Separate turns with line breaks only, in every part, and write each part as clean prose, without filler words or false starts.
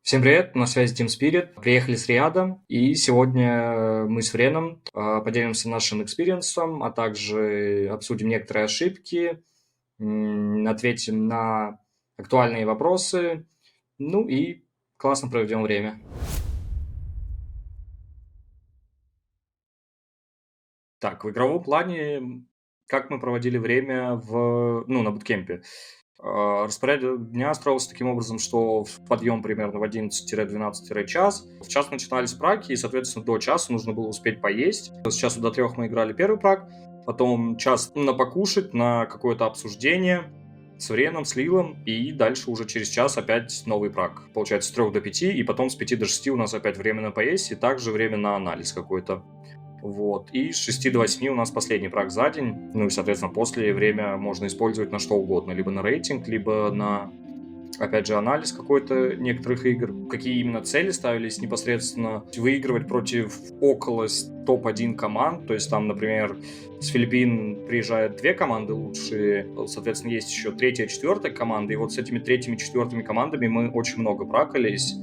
Всем привет, на связи Team Spirit. Приехали с Риада, и сегодня мы с Френом поделимся нашим экспириенсом, а также обсудим некоторые ошибки, ответим на актуальные вопросы, ну и классно проведем время. Так, в игровом плане, как мы проводили время на буткемпе. Распорядок дня строился таким образом, что подъем примерно в 11-12-час. В час начинались праки, и, соответственно, до часа нужно было успеть поесть. С часу до 3 мы играли первый прак, потом час на покушать, на какое-то обсуждение с Вреном, с Лилом, и дальше уже через час опять новый прак. Получается, с 3 до 5, и потом с 5 до 6 у нас опять время на поесть, и также время на анализ какой-то. Вот. И с 6 до 8 у нас последний прак за день. Ну и, соответственно, после время можно использовать на что угодно. Либо на рейтинг, либо на, опять же, анализ какой-то некоторых игр. Какие именно цели ставились непосредственно? Выигрывать против около топ-1 команд. То есть там, например, с Филиппин приезжают 2 команды лучшие. Соответственно, есть еще 3-я, 4-я команда. И вот с этими 3-ми, 4-ми командами мы очень много пракались.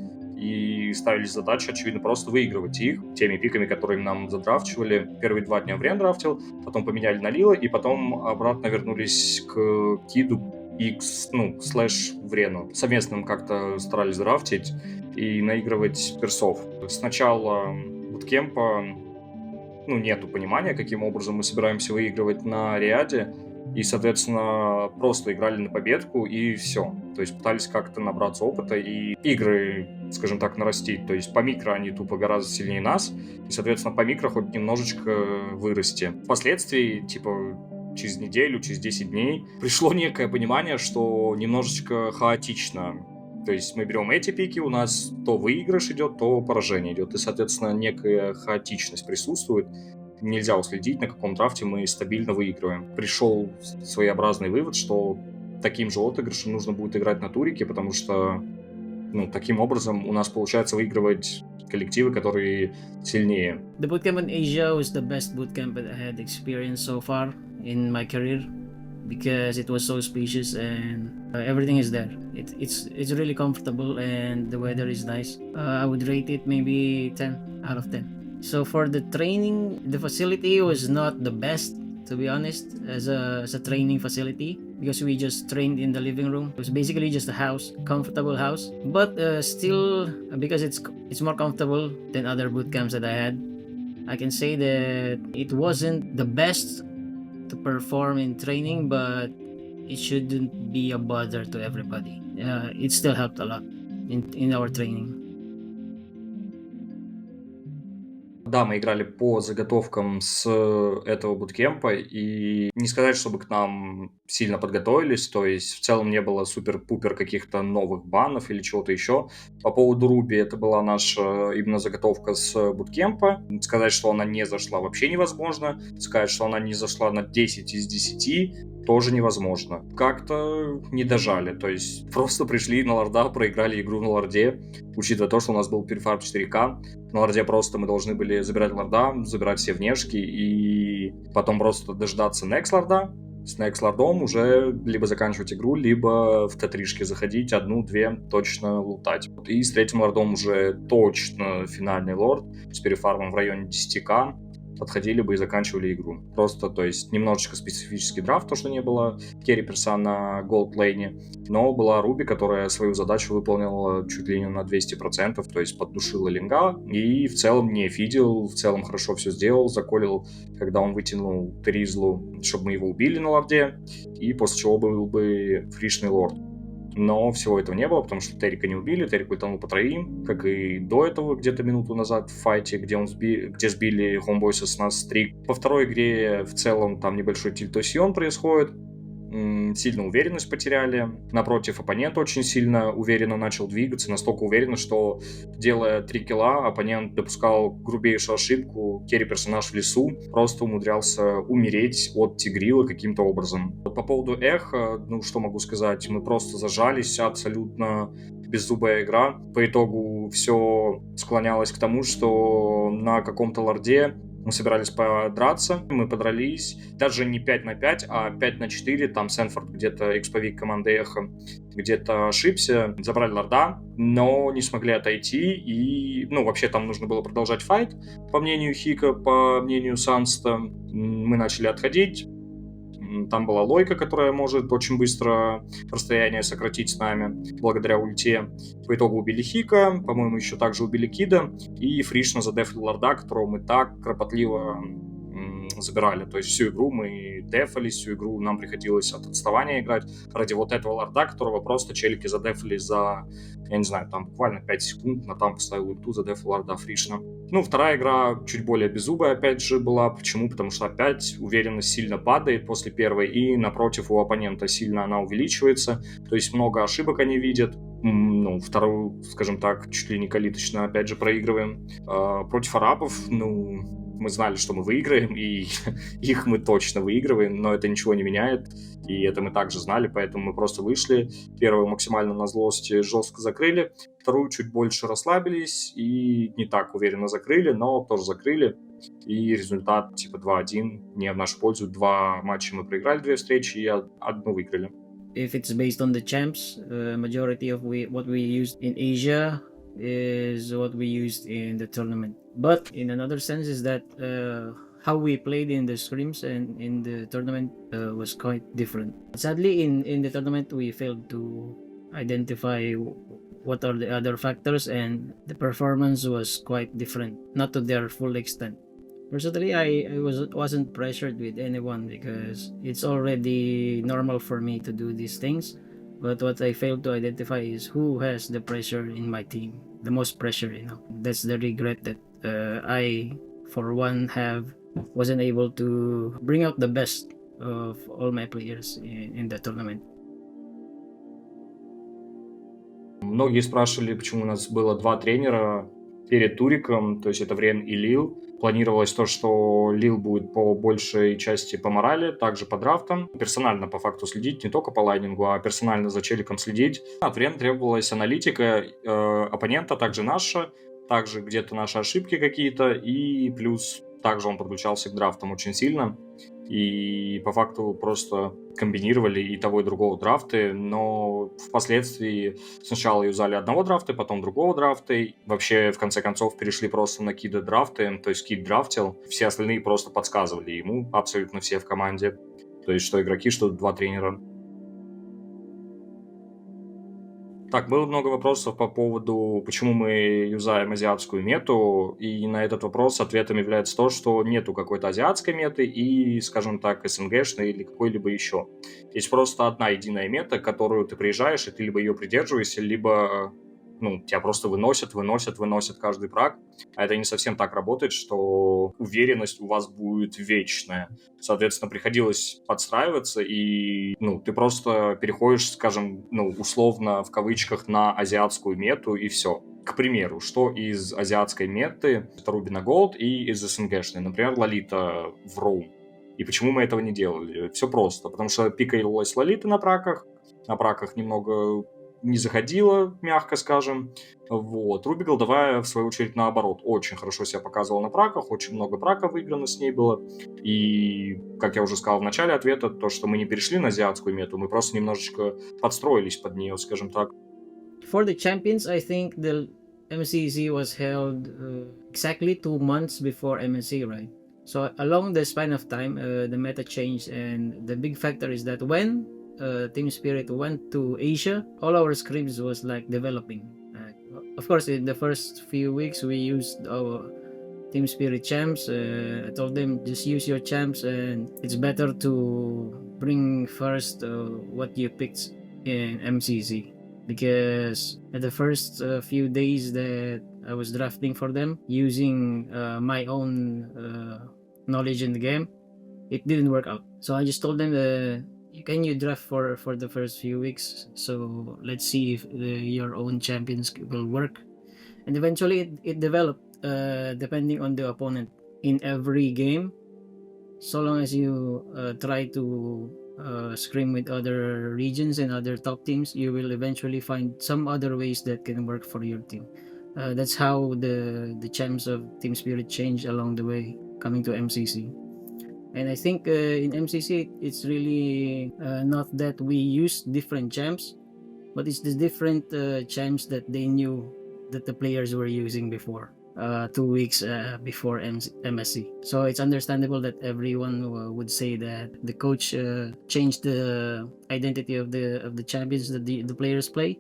И ставили задачу, очевидно, просто выигрывать их теми пиками, которые нам задрафчивали. Первые 2 дня Врен драфтил, потом поменяли на Лила, и потом обратно вернулись к Киду и слэш Врену. Совместно как-то старались драфтить и наигрывать персов. С начала буткемпа нету понимания, каким образом мы собираемся выигрывать на Риаде. И, соответственно, просто играли на победку, и все. То есть пытались как-то набраться опыта и игры, скажем так, нарастить. То есть по микро они тупо гораздо сильнее нас, и, соответственно, по микро хоть немножечко вырасти. Впоследствии, через неделю, через 10 дней, пришло некое понимание, что немножечко хаотично. То есть мы берем эти пики, у нас то выигрыш идет, то поражение идет. И, соответственно, некая хаотичность присутствует. Нельзя уследить, на каком драфте мы стабильно выигрываем. Пришел своеобразный вывод, что таким же отыгрышем нужно будет играть на турике, потому что таким образом у нас получается выигрывать коллективы, которые сильнее.
The bootcamp in Asia was the best bootcamp that I had experienced so far in my career because it was so spacious and everything is there. It's really comfortable and the weather is nice. I would rate it maybe 10 out of 10. So for the training, the facility was not the best, to be honest, as a training facility, because we just trained in the living room. It was basically just a house, comfortable house, but still, because it's more comfortable than other boot camps that I had, I can say that it wasn't the best to perform in training, but it shouldn't be a bother to everybody. It still helped a lot in our training.
Да, мы играли по заготовкам с этого буткемпа, и не сказать, чтобы к нам сильно подготовились, то есть в целом не было супер-пупер каких-то новых банов или чего-то еще. По поводу Руби, это была наша именно заготовка с буткемпа. Сказать, что она не зашла, вообще невозможно. Сказать, что она не зашла на 10 из 10, тоже невозможно. Как-то не дожали, то есть просто пришли на лорда, проиграли игру на лорде, учитывая то, что у нас был перефарм 4К. На лорде просто мы должны были забирать лорда, забирать все внешки и потом просто дождаться next лорда. С next лордом уже либо заканчивать игру, либо в Т3-шке заходить, 1-2 точно лутать. И с третьим лордом уже точно финальный лорд с перефармом в районе 10К подходили бы и заканчивали игру. Просто, то есть, немножечко специфический драфт, то, что не было керри-перса на голд-лейне, но была Руби, которая свою задачу выполнила чуть ли не на 200%, то есть поддушила линга, и в целом не фидел, в целом хорошо все сделал, заколил, когда он вытянул Тризлу, чтобы мы его убили на лорде, и после чего был бы фришный лорд. Но всего этого не было, потому что Террика не убили, Террик утонул по троим, как и до этого, где-то минуту назад в файте, где сбили Homeboysa с нас стрик. По второй игре в целом там небольшой тильтосион происходит, сильно уверенность потеряли. Напротив, оппонент очень сильно уверенно начал двигаться, настолько уверенно, что, делая 3 килла, оппонент допускал грубейшую ошибку. Керри-персонаж в лесу просто умудрялся умереть от тигрила каким-то образом. По поводу эхо, что могу сказать, мы просто зажались, абсолютно беззубая игра. По итогу все склонялось к тому, что на каком-то лорде Мы собирались подраться, мы подрались, даже не 5 на 5, а 5 на 4, там Сенфорд где-то, эксповик команды Эхо, где-то ошибся, забрали лорда, но не смогли отойти, и, ну, вообще там нужно было продолжать файт, по мнению Хика, по мнению Санста. Мы начали отходить, там была Лойка, которая может очень быстро расстояние сократить с нами, благодаря ульте. По итогу убили Хика, по-моему, еще также убили Кида, и Фришна задефали лорда, которого мы так кропотливо забирали. То есть всю игру мы дефались, всю игру нам приходилось от отставания играть ради вот этого лорда, которого просто челики задефали за, я не знаю, там буквально 5 секунд, на там поставил ульту, задефал лорда Фришна. Ну, вторая игра чуть более беззубая, опять же, была. Почему? Потому что опять уверенность сильно падает после первой, и напротив у оппонента сильно она увеличивается. То есть много ошибок они видят. Ну, вторую, скажем так, чуть ли не калиточно, опять же, проигрываем. Против арабов, ну, мы знали, что мы выиграем, и их мы точно выигрываем, но это ничего не меняет, и это мы также знали, поэтому мы просто вышли, первую максимально на злости жестко закрыли, вторую чуть больше расслабились и не так уверенно закрыли, но тоже закрыли, и результат типа 2-1 не в нашу пользу. 2 матча мы проиграли, 2 встречи, и одну выиграли.
If it's based on the champs, majority of what we used in Asia is what we used in the tournament. But in another sense is that how we played in the scrims and in the tournament was quite different. Sadly, in the tournament we failed to identify what are the other factors, and the performance was quite different, not to their full extent. Personally, I wasn't pressured with anyone because it's already normal for me to do these things. But what I failed to identify is who has the pressure in my team, the most pressure. That's the regret that I, for one, wasn't able to bring out the best of all my players in the tournament.
Многие спрашивали, почему у нас было 2 тренера перед Туриком, то есть это Врен и Лил. Планировалось то, что Лил будет по большей части по морали, также по драфтам. Персонально по факту следить, не только по лайнингу, а персонально за челиком следить. От Врен требовалась аналитика оппонента, также наша, также где-то наши ошибки какие-то, и плюс также он подключался к драфтам очень сильно. И по факту просто комбинировали и того, и другого драфты, но впоследствии сначала юзали одного драфта, потом другого драфта, и вообще в конце концов перешли просто на Кида драфты, то есть Кид драфтил, все остальные просто подсказывали ему, абсолютно все в команде, то есть что игроки, что 2 тренера. Так, было много вопросов по поводу, почему мы юзаем азиатскую мету, и на этот вопрос ответом является то, что нету какой-то азиатской меты и, скажем так, СНГшной или какой-либо еще. Есть просто одна единая мета, которую ты приезжаешь, и ты либо ее придерживаешься, либо тебя просто выносят каждый праг, а это не совсем так работает, что уверенность у вас будет вечная. Соответственно, приходилось подстраиваться, и ты просто переходишь, скажем, условно, в кавычках, на азиатскую мету, и все. К примеру, что из азиатской меты, это Рубина Голд, и из СНГшной, например, Лолита в Роум. И почему мы этого не делали? Все просто, потому что пикалась Лолита на праках немного не заходила, мягко скажем. Вот. Руби Голдовая, в свою очередь, наоборот, очень хорошо себя показывала на праках, очень много праков выиграно с ней было. И, как я уже сказал в начале ответа, то, что мы не перешли на азиатскую мету, мы просто немножечко подстроились под нее, скажем так.
For the champions, I think the MCZ was held exactly 2 months before MSC, right? So along the span of time, the meta changed, and the big factor is that when Team Spirit went to Asia, all our scripts was like developing. Of course, in the first few weeks, we used our Team Spirit champs. I told them, just use your champs, and it's better to bring first what you picked in MCZ. Because at the first few days that I was drafting for them, using my own knowledge in the game, it didn't work out. So I just told them, can you draft for the first few weeks? So let's see if your own champions will work. And eventually it developed depending on the opponent. In every game, so long as you try to scrim with other regions and other top teams, you will eventually find some other ways that can work for your team. That's how the champs of Team Spirit change along the way. coming to MCC. And I think in MCC, it's really not that we use different champs, but it's the different champs that they knew that the players were using before, 2 weeks before MSC. So it's understandable that everyone would say that the coach changed the identity of the champions that the players play,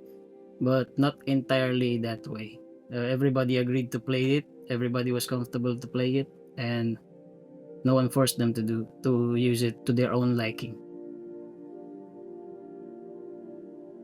but not entirely that way. Everybody agreed to play it. Everybody was comfortable to play it, and no one forced them to use it to their own liking.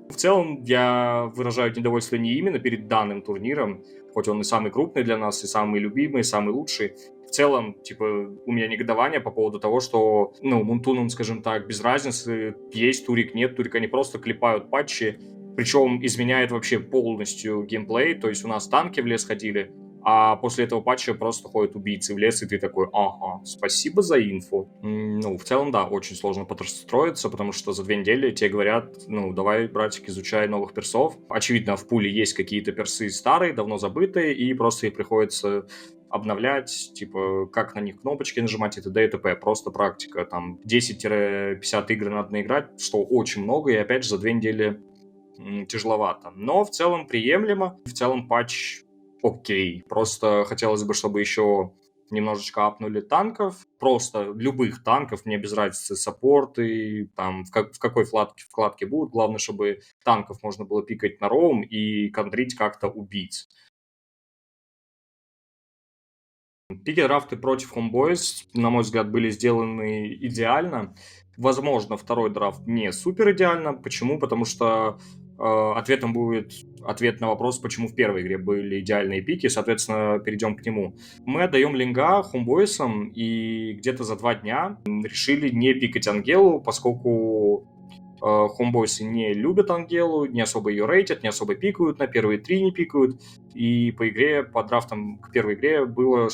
В целом, я выражаю недовольство не именно перед данным турниром, хоть он и самый крупный для нас, и самый любимый, и самый лучший. В целом, типа, у меня негодование по поводу того, что, Мунтунам, скажем так, без разницы, есть турик, нет турика, они просто клепают патчи, причем изменяет вообще полностью геймплей, то есть у нас танки в лес ходили, а после этого патча просто ходят убийцы в лес, и ты такой, ага, спасибо за инфу. В целом, да, очень сложно подстроиться, потому что за 2 недели тебе говорят, давай, братик, изучай новых персов. Очевидно, в пуле есть какие-то персы старые, давно забытые, и просто их приходится обновлять, типа, как на них кнопочки нажимать и т.д. и т.п. Просто практика. Там 10-50 игр надо наиграть, что очень много, и опять же за 2 недели тяжеловато. Но в целом приемлемо. В целом патч окей. Просто хотелось бы, чтобы еще немножечко апнули танков. Просто любых танков, мне без разницы, саппорты, там, в какой вкладке будут. Главное, чтобы танков можно было пикать на роум и контрить как-то убийц. Пики-драфты против Homeboys, на мой взгляд, были сделаны идеально. Возможно, второй драфт не супер идеально. Почему? Потому что ответом будет ответ на вопрос, почему в первой игре были идеальные пики. Соответственно, перейдем к нему. Мы отдаем линга Homeboys'ам и где-то за 2 дня решили не пикать Ангелу, поскольку Homeboys'ы не любят Ангелу, не особо ее рейтят, не особо пикают, на первые 3 не пикают. И по игре, по драфтам к первой игре было,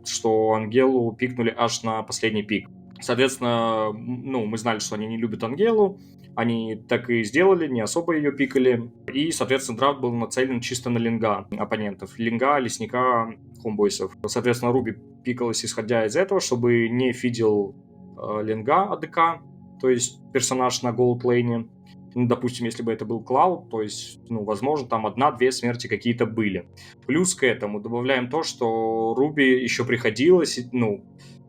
что Ангелу пикнули аж на последний пик. Соответственно, мы знали, что они не любят Ангелу, они так и сделали, не особо ее пикали. И, соответственно, драфт был нацелен чисто на линга оппонентов. Линга, лесника, Homeboys'ов. Соответственно, Руби пикалась исходя из этого, чтобы не фидел линга АДК, то есть персонаж на голд-лейне. Допустим, если бы это был Клауд, то есть, возможно, там 1-2 смерти какие-то были. Плюс к этому добавляем то, что Руби еще приходилось,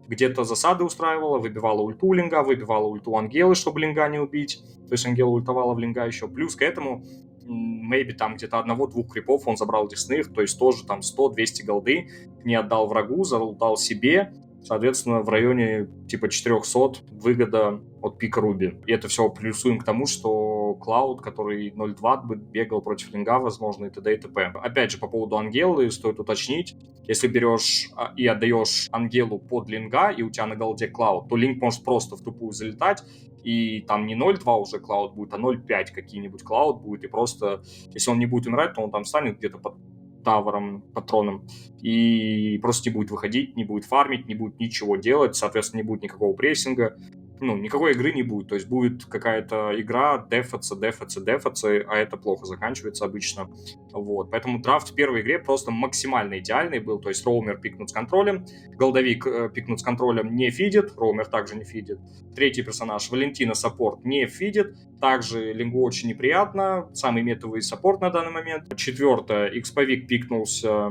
где-то засады устраивала, выбивала ульту линга, выбивала ульту Ангелы, чтобы линга не убить. То есть Ангела ультовала в линга еще. Плюс к этому, maybe там где-то 1-2 крипов он забрал десных, то есть тоже там 100-200 голды не отдал врагу, залутал себе. Соответственно, в районе типа 400 выгода от пика Руби. И это все плюсуем к тому, что Клауд, который 0.2 бы бегал против линга, возможно, и т.д. и т.п. Опять же, по поводу Ангелы стоит уточнить, если берешь и отдаешь Ангелу под линга, и у тебя на голде Клауд, то линк может просто в тупую залетать, и там не 0.2 уже Клауд будет, а 0.5 какие-нибудь Клауд будет, и просто, если он не будет умирать, то он там станет где-то под тавером, патроном, и просто не будет выходить, не будет фармить, не будет ничего делать, соответственно, не будет никакого прессинга, никакой игры не будет, то есть будет какая-то игра дефаться, а это плохо заканчивается обычно, вот, поэтому драфт в первой игре просто максимально идеальный был, то есть роумер пикнут с контролем, голдовик пикнут с контролем не фидит, роумер также не фидит, третий персонаж Валентина саппорт не фидит, также лингу очень неприятно, самый метовый саппорт на данный момент, четвертое, эксповик пикнулся,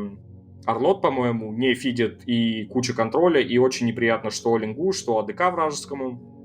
Орлот, по-моему, не фидит и куча контроля, и очень неприятно, что лингу, что АДК вражескому.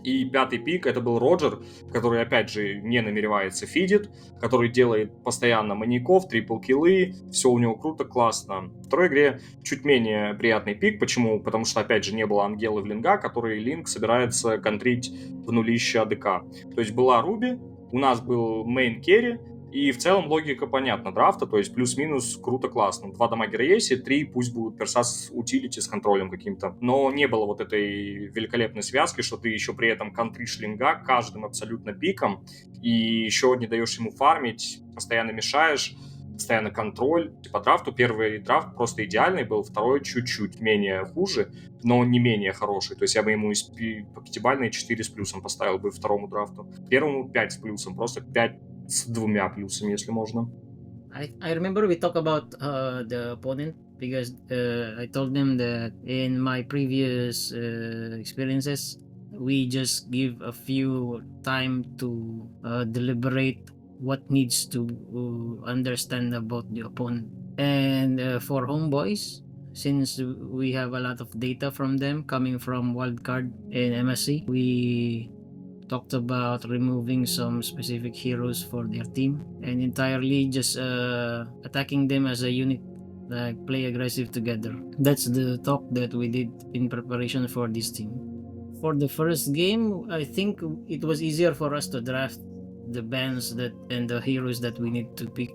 И пятый пик, это был Роджер, который, опять же, не намеревается фидит, который делает постоянно маньяков, трипл-киллы, все у него круто, классно. В второй игре чуть менее приятный пик. Почему? Потому что, опять же, не было Ангелы в линга, который линк собирается контрить в нулище АДК. То есть была Руби, у нас был мейн керри, и в целом логика понятна драфта, то есть плюс-минус круто, классно. 2 дамагера есть, и 3 пусть будут перса с утилити, с контролем каким-то. Но не было вот этой великолепной связки, что ты еще при этом контришь линга каждым абсолютно пиком, и еще не даешь ему фармить, постоянно мешаешь, постоянно контроль. По драфту первый драфт просто идеальный был, второй чуть-чуть менее хуже, но не менее хороший. То есть я бы ему по 5-бальной 4 с плюсом поставил бы второму драфту. Первому 5 с плюсом, просто 5 с 2 плюсами, если можно.
I remember we talked about the opponent because I told them that in my previous experiences, we just give a few time to deliberate what needs to understand about the opponent. And for homeboys, since we have a lot of data from them coming from wildcard in MSC, we talked about removing some specific heroes for their team and entirely just attacking them as a unit, like play aggressive together. That's the talk that we did in preparation for this team. For the first game, I think it was easier for us to draft the bands that and the heroes that we need to pick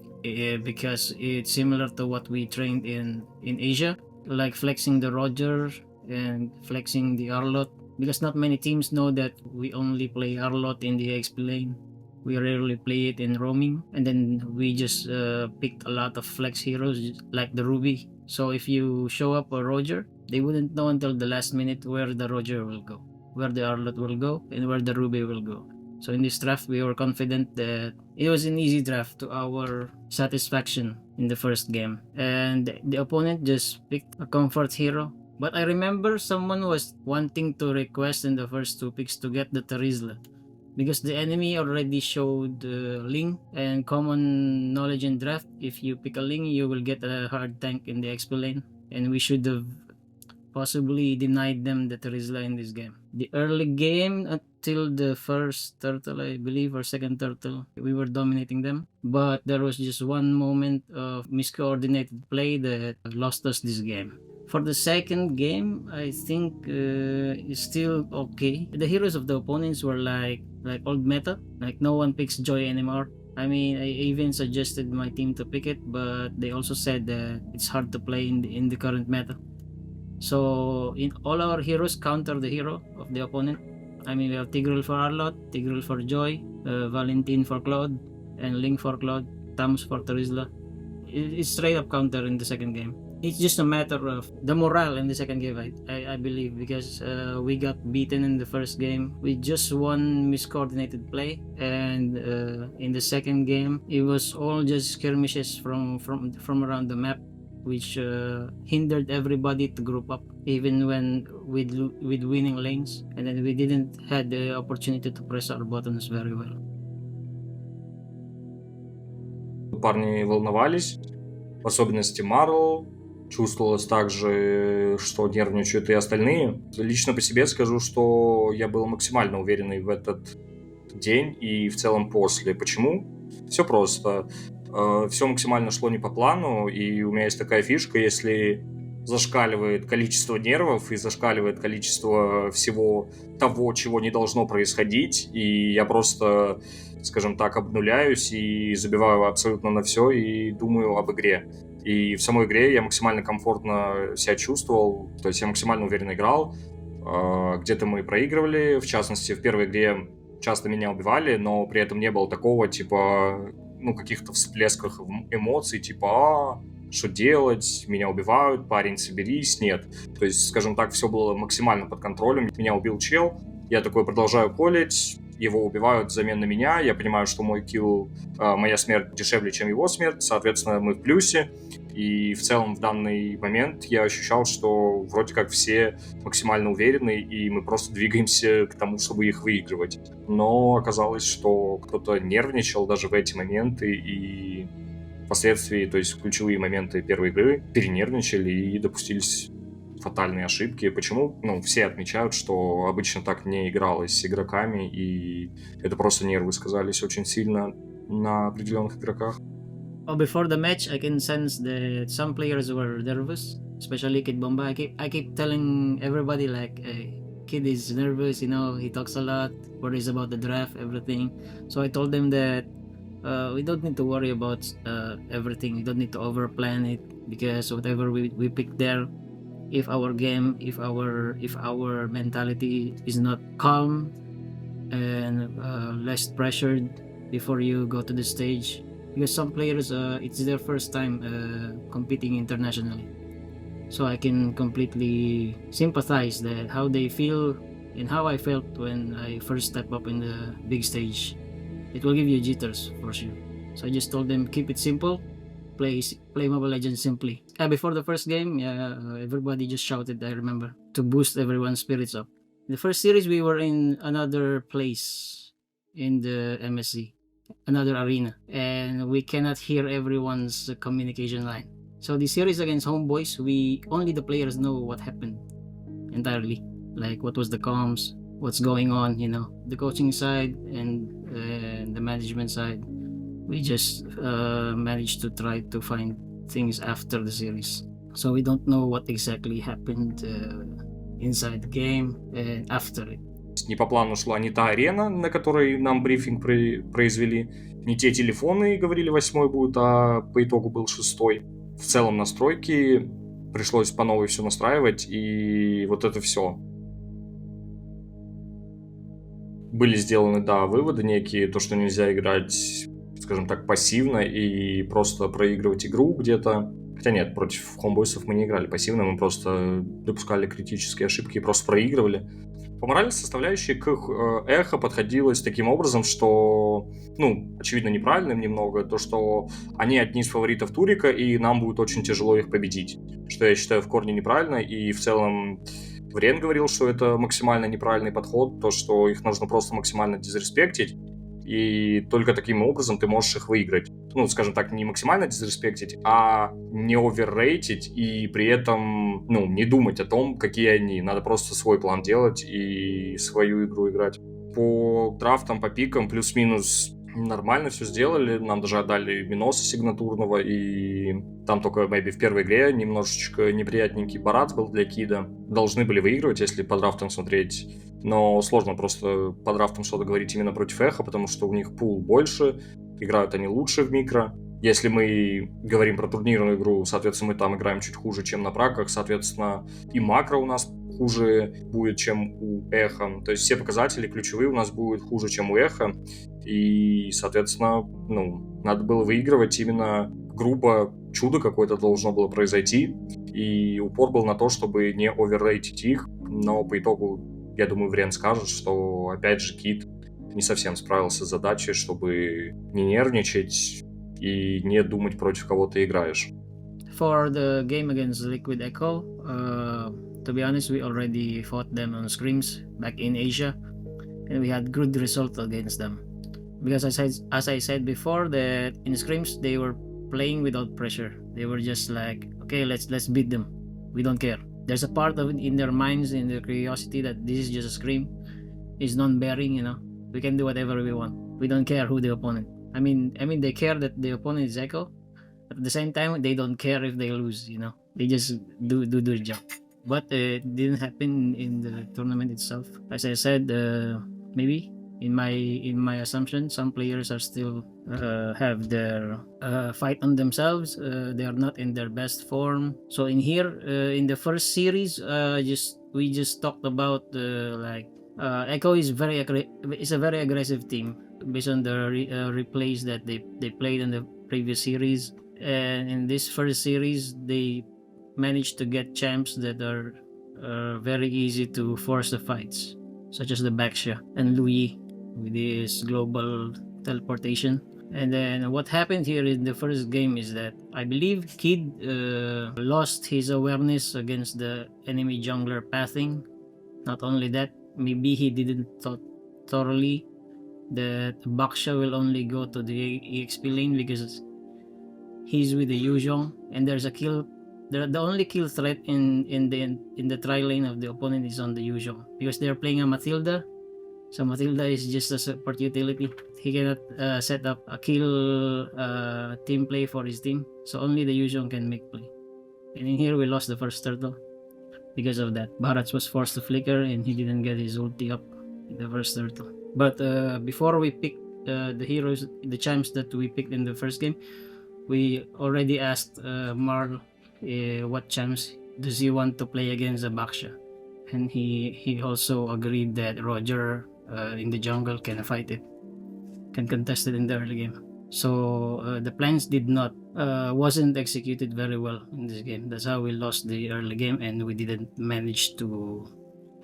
because it's similar to what we trained in Asia, like flexing the Roger and flexing the Arlot, because not many teams know that we only play Arlot in the XP lane. We rarely play it in roaming, and then we just picked a lot of flex heroes like the Ruby. So if you show up a Roger, they wouldn't know until the last minute where the Roger will go, where the Arlot will go, and where the Ruby will go. So in this draft, we were confident that it was an easy draft to our satisfaction in the first game. And the opponent just picked a comfort hero. But I remember someone was wanting to request in the first two picks to get the Terizla, because the enemy already showed Ling, and common knowledge in draft, if you pick a Ling, you will get a hard tank in the XP lane, and we should have possibly denied them the Terizla in this game. The early game until the first turtle, I believe, or second turtle, we were dominating them, but there was just one moment of miscoordinated play that lost us this game. For the second game, I think it's still okay. The heroes of the opponents were like old meta, like no one picks Joy anymore. I mean, I even suggested my team to pick it, but they also said that it's hard to play in the current meta. So in all our heroes counter the hero of the opponent. I mean, we have Tigreal for Arlot, Tigreal for Joy, Valentine for Claude, and Link for Claude, Tams for Terizla. It's straight up counter in the second game. It's just a matter of the morale in the second game, I believe, because we got beaten in the first game with just one miscoordinated play, and in the second game it was all just skirmishes from around the map, which hindered everybody to group up, even when with winning lanes, and then we didn't had the opportunity to press our buttons very well.
Парни волновались, в особенности Марл. Чувствовалось также, что нервничают и остальные. Лично по себе скажу, что я был максимально уверенный в этот день и в целом после. Почему? Все просто. Все максимально шло не по плану, и у меня есть такая фишка: если зашкаливает количество нервов и зашкаливает количество всего того, чего не должно происходить, и я просто, скажем так, обнуляюсь и забиваю абсолютно на все и думаю об игре. И в самой игре я максимально комфортно себя чувствовал, то есть я максимально уверенно играл. Где-то мы проигрывали, в частности, в первой игре часто меня убивали, но при этом не было такого, типа, каких-то всплесках эмоций, типа, что делать, меня убивают, парень, соберись, нет. То есть, скажем так, все было максимально под контролем. Меня убил чел, я такой продолжаю колить, его убивают взамен на меня, я понимаю, что мой килл, моя смерть дешевле, чем его смерть, соответственно, мы в плюсе, и в целом в данный момент я ощущал, что вроде как все максимально уверены, и мы просто двигаемся к тому, чтобы их выигрывать. Но оказалось, что кто-то нервничал даже в эти моменты, и впоследствии, то есть в ключевые моменты первой игры, перенервничали и допустились фатальные ошибки. Почему? Все отмечают, что обычно так не игралось с игроками, и это просто нервы сказались очень сильно на определенных игроках.
Before the match, I can sense that some players were nervous, especially Kid Bomba. I keep telling everybody, like, Kid is nervous, he talks a lot, worries about the draft, everything. So I told them that we don't need to worry about everything. We don't need to overplan it, because whatever we pick there, if our mentality is not calm and less pressured before you go to the stage, because some players it's their first time competing internationally, so I can completely sympathize that how they feel and how I felt when I first stepped up in the big stage. It will give you jitters for sure. So I just told them, keep it simple, play Mobile Legends simply. Before the first game, everybody just shouted, I remember, to boost everyone's spirits up. The first series, we were in another place in the MSC, another arena, and we cannot hear everyone's communication line. So the series against Homeboys, only the players know what happened entirely, like what was the comms, what's going on, the coaching side and the management side. We just managed to try to find things after the series, so we don't know what exactly happened inside the game and after it.
Не по плану шла не та арена, на которой нам брифинг произвели, не те телефоны, говорили 8-й будет, а по итогу был 6-й. В целом настройки пришлось по новой все настраивать, и вот это все. Были сделаны, да, выводы некие, то, что нельзя играть, скажем так, пассивно и просто проигрывать игру где-то. Хотя нет, против Homeboys'ов мы не играли пассивно, мы просто допускали критические ошибки и просто проигрывали. По моральной составляющей к Эхо подходилось таким образом, что, очевидно, неправильным немного, то, что они одни из фаворитов Турика, и нам будет очень тяжело их победить. Что я считаю в корне неправильно, и в целом Врен говорил, что это максимально неправильный подход, то, что их нужно просто максимально дизреспектить, и только таким образом ты можешь их выиграть. Скажем так, не максимально дизреспектить, а не оверрейтить и при этом, не думать о том, какие они. Надо просто свой план делать и свою игру играть. По драфтам, по пикам плюс-минус нормально все сделали. Нам даже отдали Миноса сигнатурного, и там только, maybe, в первой игре немножечко неприятненький Барат был для Кида. Должны были выигрывать, если по драфтам смотреть. Но сложно просто по драфтам что-то говорить именно против Эхо, потому что у них пул больше, играют они лучше в микро. Если мы говорим про турнирную игру, соответственно, мы там играем чуть хуже, чем на праках, соответственно, и макро у нас хуже будет, чем у Эхо. То есть все показатели ключевые у нас будут хуже, чем у Эхо. И, соответственно, надо было выигрывать именно грубо, чудо какое-то должно было произойти. И упор был на то, чтобы не оверрейтить их. Но по итогу, я думаю, Врен скажет, что, опять же, Кид не совсем справился с задачей, чтобы не нервничать и не думать, против кого ты играешь.
For the game against Liquid Echo, to be honest, we already fought them on scrims back in Asia, and we had good result against them. Because as I said before, that in scrims they were playing without pressure. They were just like, okay, let's beat them. We don't care. There's a part of it in their minds, in their curiosity, that this is just a scrim. It's non-bearing, We can do whatever we want. We don't care who the opponent. I mean, they care that the opponent is Echo, but at the same time, they don't care if they lose. They just do their job. But it didn't happen in the tournament itself. As I said, maybe in my assumption, some players are still have their fight on themselves. They are not in their best form. So in here, in the first series, we just talked about Echo is a very aggressive team based on the replays that they played in the previous series, and in this first series they managed to get champs that are very easy to force the fights, such as the Baxia and Louis with his global teleportation. And then what happened here in the first game is that I believe Kid lost his awareness against the enemy jungler pathing. Not only that, maybe he didn't thought thoroughly that Baxia will only go to the EXP lane because he's with the Yuzhong, and there's a kill. The only kill threat in the tri lane of the opponent is on the Yuzhong, because they're playing a Matilda. So Matilda is just a support utility. He cannot set up a kill team play for his team. So only the Yuzhong can make play. And in here we lost the first turtle because of that. Barats was forced to flicker and he didn't get his ulti up in the first turtle. But before we picked the heroes, the champs that we picked in the first game, we already asked Marl what champs does he want to play against the Baxia. And he also agreed that Roger in the jungle can fight it, can contest it in the early game. So the plans wasn't executed very well in this game. That's how we lost the early game, and we didn't manage to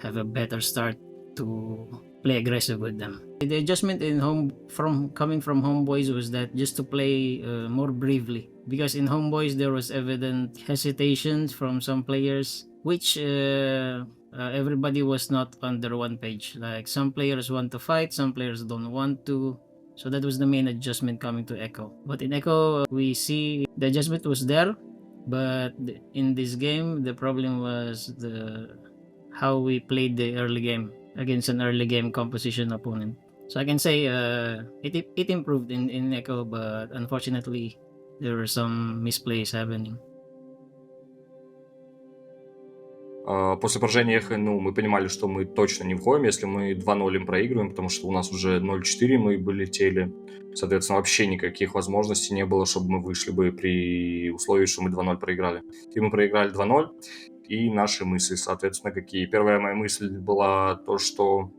have a better start to play aggressive with them. The adjustment coming from Homeboys was that just to play more bravely. because in Homeboys there was evident hesitation from some players, which everybody was not under one page. Like some players want to fight, some players don't want to. So that was the main adjustment coming to Echo. But in Echo, we see the adjustment was there, but in this game, the problem was the how we played the early game against an early game composition opponent. So I can say it improved in Echo, but unfortunately, there were some misplays happening.
После поражения Эхо, мы понимали, что мы точно не входим, если мы 2-0 им проигрываем, потому что у нас уже 0-4 мы бы летели. Соответственно, вообще никаких возможностей не было, чтобы мы вышли бы при условии, что мы 2-0 проиграли. И мы проиграли 2-0, и наши мысли, соответственно, какие. Первая моя мысль была то, что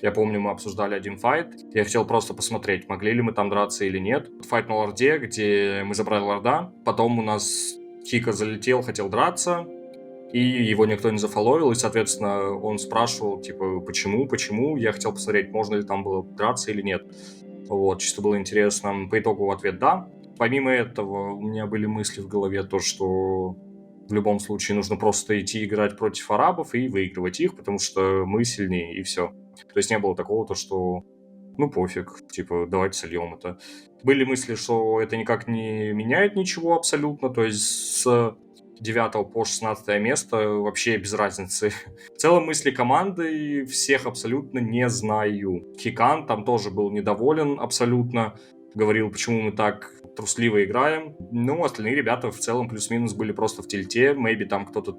я помню, мы обсуждали один файт. Я хотел просто посмотреть, могли ли мы там драться или нет. Файт на лорде, где мы забрали лорда. Потом у нас Хика залетел, хотел драться. И его никто не зафоловил, и, соответственно, он спрашивал, типа, почему? Я хотел посмотреть, можно ли там было драться или нет. Вот, чисто было интересно. По итогу ответ «да». Помимо этого, у меня были мысли в голове, то, что в любом случае нужно просто идти играть против арабов и выигрывать их, потому что мы сильнее, и все. То есть не было такого, то, что пофиг, типа, давайте сольем это. Были мысли, что это никак не меняет ничего абсолютно, то есть с 9 по 16 место вообще без разницы. В целом мысли команды всех абсолютно не знаю. Хикан там тоже был недоволен абсолютно. Говорил, почему мы так трусливо играем. Остальные ребята в целом плюс-минус были просто в тильте. Maybe там кто-то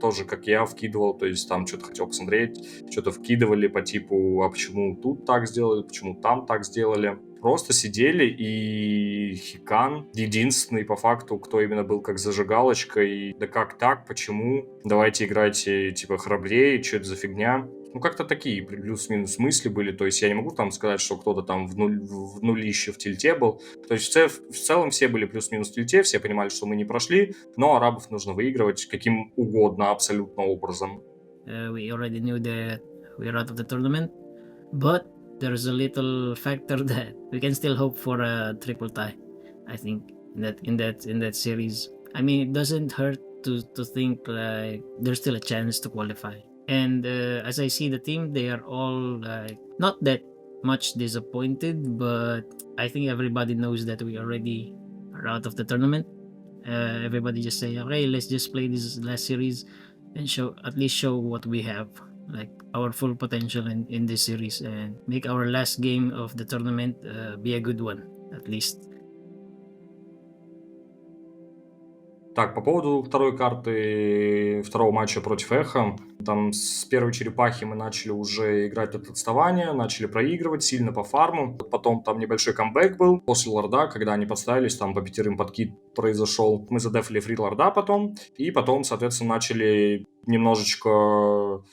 тоже, как я, вкидывал. То есть там что-то хотел посмотреть. Что-то вкидывали по типу, а почему тут так сделали, почему там так сделали. Просто сидели, и Хикан единственный по факту, кто именно был как зажигалочка, и да как так, почему, давайте играйте типа храбрее, что это за фигня. Как-то такие плюс-минус мысли были, то есть я не могу там сказать, что кто-то там в нулище в тильте был, то есть в целом все были плюс-минус в тильте, все понимали, что мы не прошли, но арабов нужно выигрывать каким угодно абсолютно образом.
We already knew that we're out of the tournament, but there's a little factor that we can still hope for a triple tie. I think in that series. I mean, it doesn't hurt to think like there's still a chance to qualify. And as I see the team, they are all like not that much disappointed, but I think everybody knows that we already are out of the tournament. Everybody just say, okay, let's just play this last series and at least show what we have, like our full potential in this series, and make our last game of the tournament be a good one, at least.
Так, по поводу второй карты, второго матча против Эхо. Там с первой черепахи мы начали уже играть от отставания, начали проигрывать сильно по фарму. Потом там небольшой камбэк был после лорда, когда они подставились, там по 5 подкид произошел. Мы задефали фри лорда потом, и потом, соответственно, начали немножечко в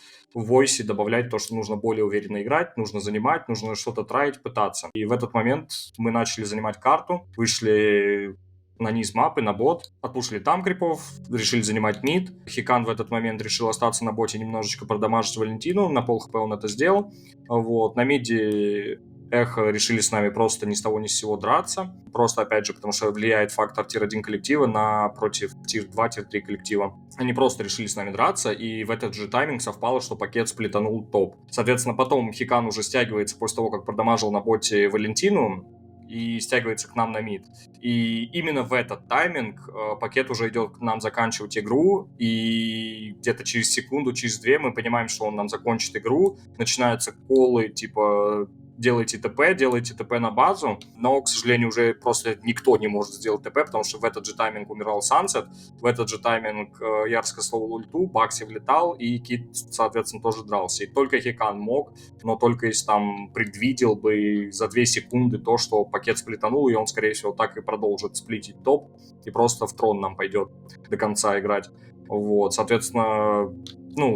войсе добавлять то, что нужно более уверенно играть, нужно занимать, нужно что-то траить, пытаться. И в этот момент мы начали занимать карту, вышли на низ мапы, на бот, отпушили там крипов, решили занимать мид. Хикан в этот момент решил остаться на боте, немножечко продамажить Валентину, на пол хп он это сделал. Вот, на миде Эхо решили с нами просто ни с того ни с сего драться. Просто, опять же, потому что влияет фактор тир-1 коллектива против тир-2, тир-3 коллектива. Они просто решили с нами драться, и в этот же тайминг совпало, что пакет сплитанул топ. Соответственно, потом Хикан уже стягивается после того, как продамажил на боте Валентину, и стягивается к нам на мид. И именно в этот тайминг пакет уже идет к нам заканчивать игру, и где-то через секунду, через 2 мы понимаем, что он нам закончит игру. Начинаются колы, типа, делайте ТП на базу, но, к сожалению, уже просто никто не может сделать ТП, потому что в этот же тайминг умирал Сансет, в этот же тайминг Яр скасовал ульту, Бакси влетал, и Кит, соответственно, тоже дрался. И только Хикан мог, но только если там предвидел бы за 2 секунды то, что пакет сплитанул, и он, скорее всего, так и продолжит сплитить топ, и просто в трон нам пойдет до конца играть. Вот, соответственно,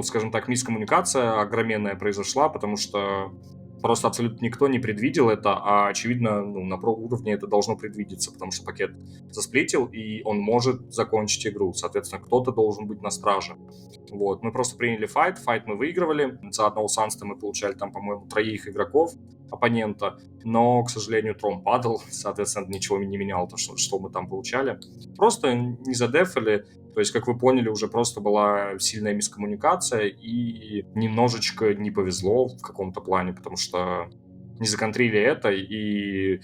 скажем так, мискоммуникация огроменная произошла, потому что Просто абсолютно никто не предвидел это, а очевидно, на про-уровне это должно предвидеться, потому что пакет засплитил, и он может закончить игру. Соответственно, кто-то должен быть на страже. Вот, мы просто приняли файт мы выигрывали. За одного санста мы получали там, по-моему, 3 игроков оппонента, но, к сожалению, Тром падал, соответственно, ничего не меняло, то, что мы там получали. Просто не задефали, то есть, как вы поняли, уже просто была сильная мискоммуникация и немножечко не повезло в каком-то плане, потому что не законтрили это, и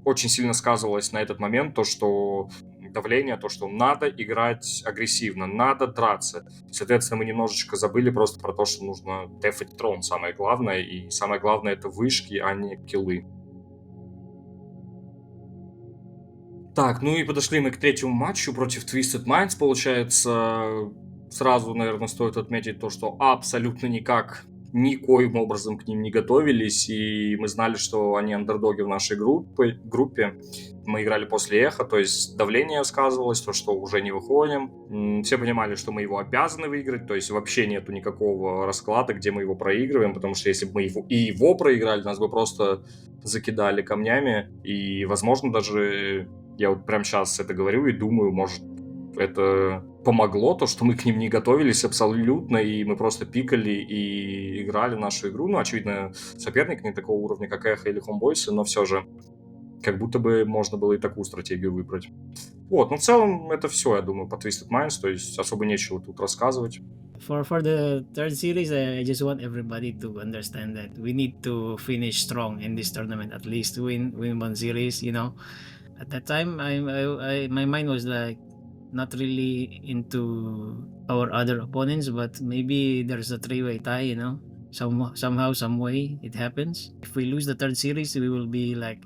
очень сильно сказывалось на этот момент то, что давление, то, что надо играть агрессивно, надо драться. Соответственно, мы немножечко забыли просто про то, что нужно дефать трон, самое главное, и самое главное это вышки, а не киллы. Так, ну и подошли мы к третьему матчу против Twisted Minds, получается. Сразу, наверное, стоит отметить то, что абсолютно никоим образом к ним не готовились, и мы знали, что они андердоги в нашей группе. Мы играли после Эхо, то есть давление сказывалось, то, что уже не выходим. Все понимали, что мы его обязаны выиграть, то есть вообще нету никакого расклада, где мы его проигрываем, потому что если бы мы его проиграли, нас бы просто закидали камнями, и, возможно, даже я вот прямо сейчас это говорю и думаю, может, это помогло, то, что мы к ним не готовились абсолютно, и мы просто пикали и играли нашу игру. Ну, очевидно, соперник не такого уровня, как Эхо или Homeboys, но все же, как будто бы можно было и такую стратегию выбрать. Вот, ну, в целом, это все, я думаю, по Twisted Minds, то есть особо нечего тут рассказывать.
For the third series, I just want everybody to understand that we need to finish strong in this tournament, at least win one series. At that time, my mind was like not really into our other opponents, but maybe there's a three-way tie. Somehow, some way it happens. If we lose the third series, we will be like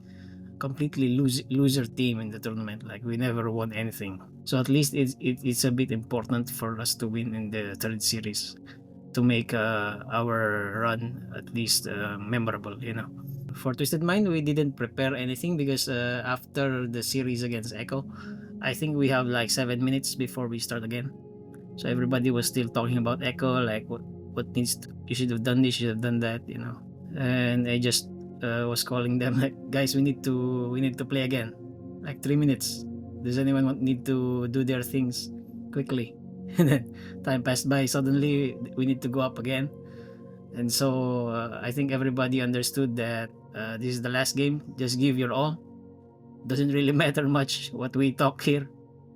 completely loser team in the tournament. Like we never won anything. So at least it's a bit important for us to win in the third series to make our run at least memorable. For Twisted Mind, we didn't prepare anything because after the series against Echo, I think we have like 7 minutes before we start again. So everybody was still talking about Echo, like what needs you should have done this, you should have done that, And I just was calling them like, guys, we need to play again, like 3 minutes. Does anyone need to do their things quickly? And then time passed by. Suddenly we need to go up again. And so I think everybody understood that this is the last game. Just give your all. Doesn't really matter much what we talk here.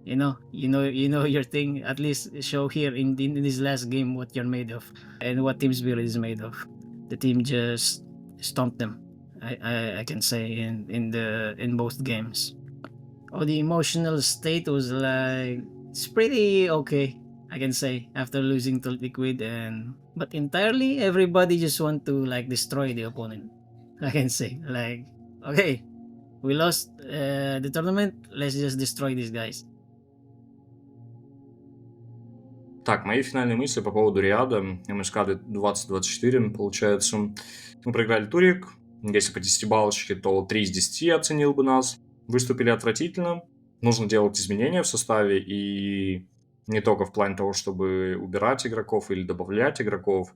You know your thing. At least show here in this last game what you're made of and what Team Spirit is made of. The team just stomped them. I can say in both games. The emotional state was like it's pretty okay. I can say after losing to Liquid but entirely everybody just want to like destroy the opponent. I can say like okay, we lost the tournament, let's just destroy these guys.
Так, мои финальные мысли по поводу Риада. МСК 2024, получается. Мы проиграли турик. Если по 10-балочке, то 3 из 10 я оценил бы нас. Выступили отвратительно. Нужно делать изменения в составе. И не только в плане того, чтобы убирать игроков или добавлять игроков.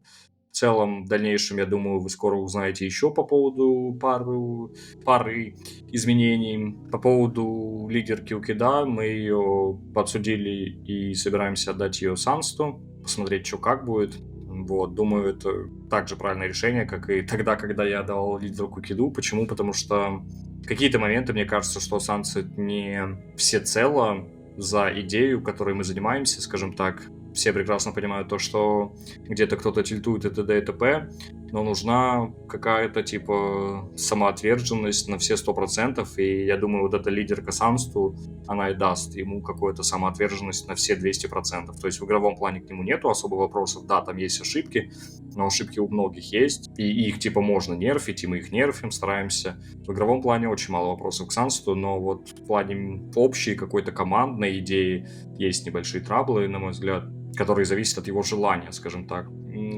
В целом, в дальнейшем, я думаю, вы скоро узнаете еще по поводу пары изменений. По поводу лидерки Укида, мы ее подсудили и собираемся отдать ее Сансту, посмотреть, что как будет. Вот, думаю, это также правильное решение, как и тогда, когда я давал лидерку Укиду. Почему? Потому что в какие-то моменты мне кажется, что Сансет не всецело за идею, которой мы занимаемся, скажем так. Все прекрасно понимают то, что где-то кто-то тильтует и т.д. и т.п., но нужна какая-то типа самоотверженность на все 100%, и я думаю, вот эта лидерка Сансту, она и даст ему какую-то самоотверженность на все 200%. То есть в игровом плане к нему нету особо вопросов, да, там есть ошибки, но ошибки у многих есть, и их типа можно нерфить, и мы их нерфим, стараемся. В игровом плане очень мало вопросов к Сансту, но вот в плане общей какой-то командной идеи есть небольшие траблы, на мой взгляд, которые зависят от его желания, скажем так.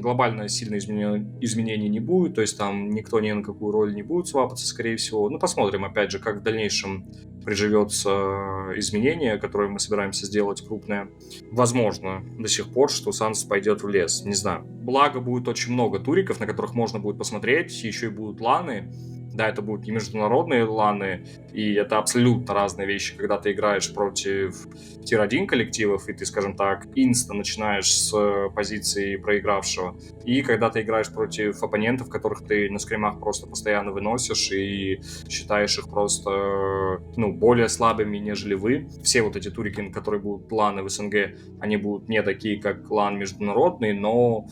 Глобально сильно изменений не будет, то есть там никто ни на какую роль не будет свапаться, скорее всего. Ну, посмотрим, опять же, как в дальнейшем приживется изменение, которое мы собираемся сделать крупное. Возможно, до сих пор, что Санс пойдет в лес, не знаю. Благо, будет очень много туриков, на которых можно будет посмотреть, еще и будут ланы. Да, это будут не международные ланы, и это абсолютно разные вещи, когда ты играешь против тир-1 коллективов, и ты, скажем так, инста начинаешь с позиции проигравшего, и когда ты играешь против оппонентов, которых ты на скримах просто постоянно выносишь и считаешь их просто, более слабыми, нежели вы. Все вот эти турики, которые будут ланы в СНГ, они будут не такие, как лан международный, но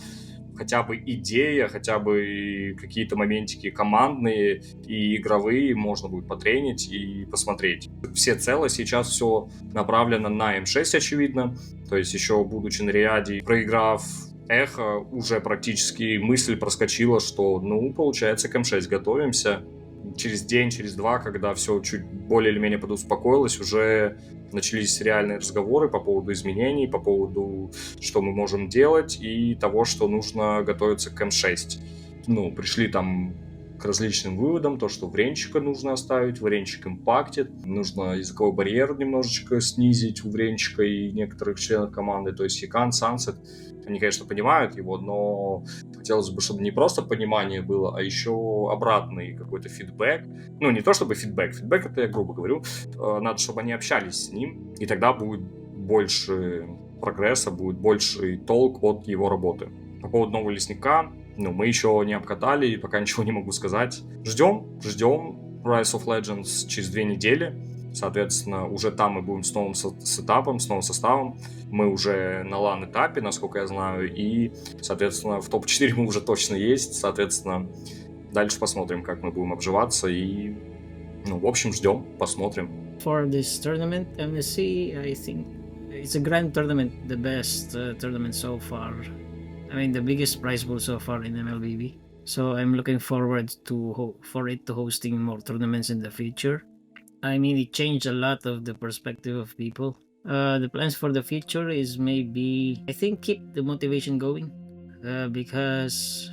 хотя бы идея, хотя бы какие-то моментики командные и игровые можно будет потренить и посмотреть. Всецело сейчас все направлено на М6, очевидно. То есть еще будучи на Риаде, проиграв Эхо, уже практически мысль проскочила, что, получается, к М6 готовимся. Через день, через два, когда все чуть более или менее подуспокоилось, уже начались реальные разговоры по поводу изменений, по поводу, что мы можем делать, и того, что нужно готовиться к М6. Пришли там к различным выводам, то, что Вренчика нужно оставить, Вренчик импактит, нужно языковой барьер немножечко снизить у Вренчика и некоторых членов команды, то есть Якан, Сансет, они, конечно, понимают его, но хотелось бы, чтобы не просто понимание было, а еще обратный какой-то фидбэк. Не то чтобы фидбэк это я грубо говорю, надо, чтобы они общались с ним, и тогда будет больше прогресса, будет больше толк от его работы. По поводу нового лесника, мы еще не обкатали, и пока ничего не могу сказать. Ждем Rise of Legends через 2 недели. Соответственно, уже там мы будем с новым сетапом, с новым составом. Мы уже на лан-этапе, насколько я знаю, и, соответственно, в топ-4 мы уже точно есть. Соответственно, дальше посмотрим, как мы будем обживаться, и, в общем, ждем, посмотрим.
For this tournament, MSC, I think it's a grand tournament, the best tournament so far. I mean, the biggest prize pool so far in MLBB. So I'm looking forward for it to hosting more tournaments in the future. I mean, it changed a lot of the perspective of people. The plans for the future is maybe, I think, keep the motivation going. Because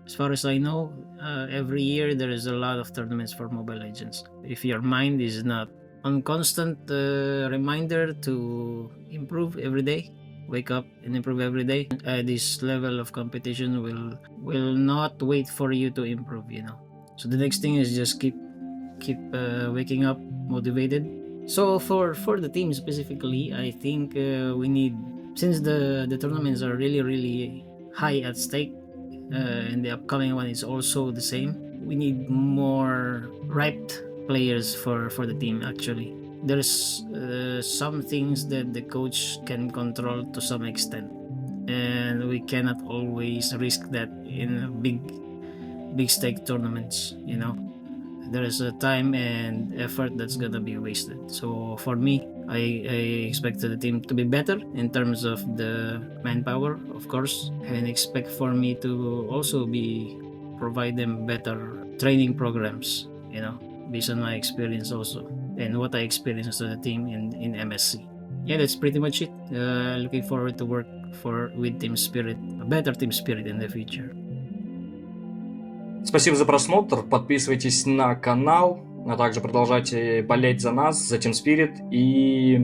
as far as I know, every year there is a lot of tournaments for Mobile Legends. If your mind is not on constant reminder to improve every day, wake up and improve every day, this level of competition will not wait for you to improve, So the next thing is just keep waking up motivated. So for the team specifically, I think we need, since the tournaments are really high at stake, and the upcoming one is also the same, we need more ripe players for the team. Actually, there's some things that the coach can control to some extent, and we cannot always risk that in big stake tournaments. There is a time and effort that's gonna be wasted. So for me, I expect the team to be better in terms of the manpower, of course, and expect for me to also provide them better training programs, based on my experience also and what I experienced to the team in MSC. Yeah, that's pretty much it. Looking forward to work with Team Spirit, a better Team Spirit in the future.
Спасибо за просмотр, подписывайтесь на канал, а также продолжайте болеть за нас, за Team Spirit, и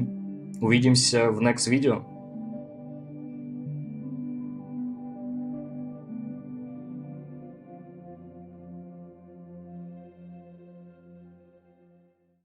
увидимся в next видео.